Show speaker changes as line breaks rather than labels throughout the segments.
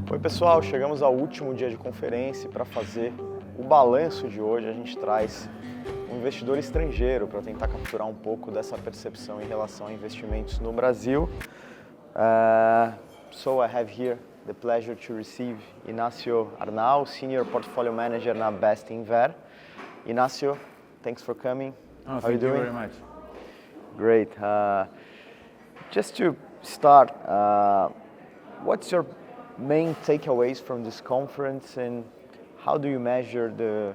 Oi pessoal, chegamos ao último dia de conferência e para fazer o balanço de hoje a gente traz um investidor estrangeiro para tentar capturar um pouco dessa percepção em relação a investimentos no Brasil. So I have here the pleasure to receive Ignacio Arnau, Senior Portfolio Manager na BestInver. Ignacio, thanks for coming.
Oh, thank you very much.
Great. Just to start, what's your main takeaways from this conference and how do you measure the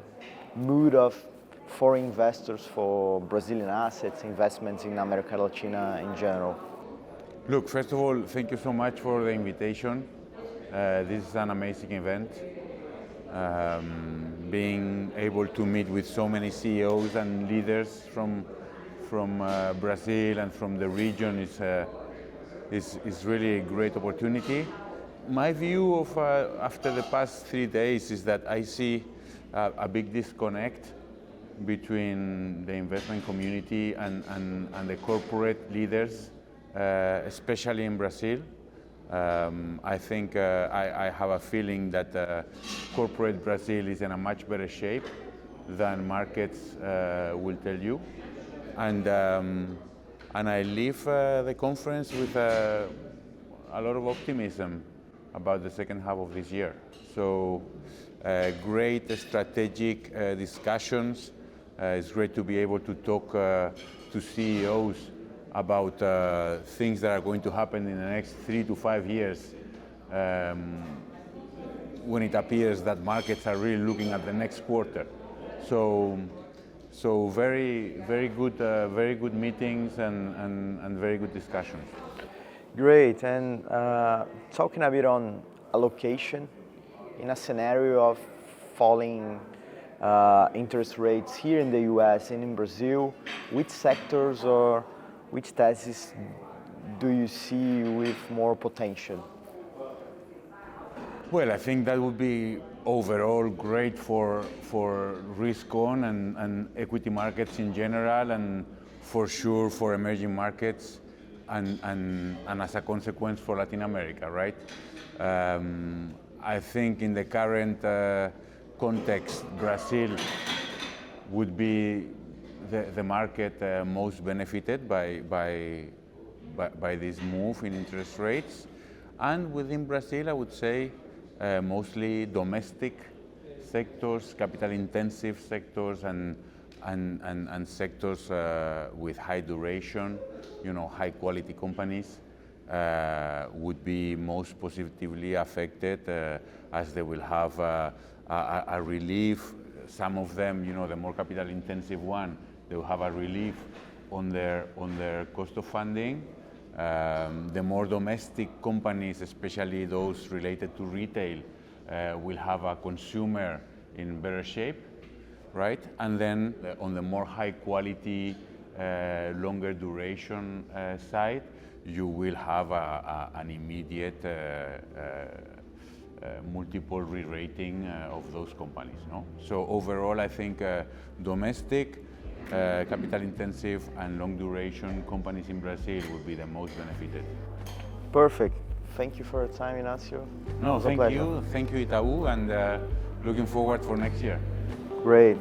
mood of foreign investors for Brazilian assets, investments in America Latina in general?
Look, first of all, thank you so much for the invitation. This is an amazing event. Being able to meet with so many CEOs and leaders from Brazil and from the region is really a great opportunity. My view of after the past 3 days is that I see a big disconnect between the investment community and the corporate leaders, especially in Brazil. I think I have a feeling that corporate Brazil is in a much better shape than markets will tell you. And I leave the conference with a lot of optimism about the second half of this year. So great strategic discussions. It's great to be able to talk to CEOs about things that are going to happen in the next 3 to 5 years when it appears that markets are really looking at the next quarter. So very good meetings and very good discussions.
Great, and talking a bit on allocation, in a scenario of falling interest rates here in the US and in Brazil, which sectors or which theses do you see with more potential?
Well, I think that would be overall great for risk on and equity markets in general, and for sure for emerging markets. And as a consequence for Latin America, right? I think in the current context, Brazil would be the market most benefited by this move in interest rates. And within Brazil, I would say mostly domestic sectors, capital-intensive sectors, and sectors with high duration, high quality companies would be most positively affected as they will have a relief. Some of them, the more capital intensive one, they will have a relief on their cost of funding. The more domestic companies, especially those related to retail, will have a consumer in better shape. Right, and then on the more high quality, longer duration side, you will have an immediate multiple re-rating of those companies. No, so overall, I think domestic, capital intensive, and long duration companies in Brazil would be the most benefited.
Perfect. Thank you for your time, Ignacio.
No, thank you, Itaú, and looking forward for next year.
Great.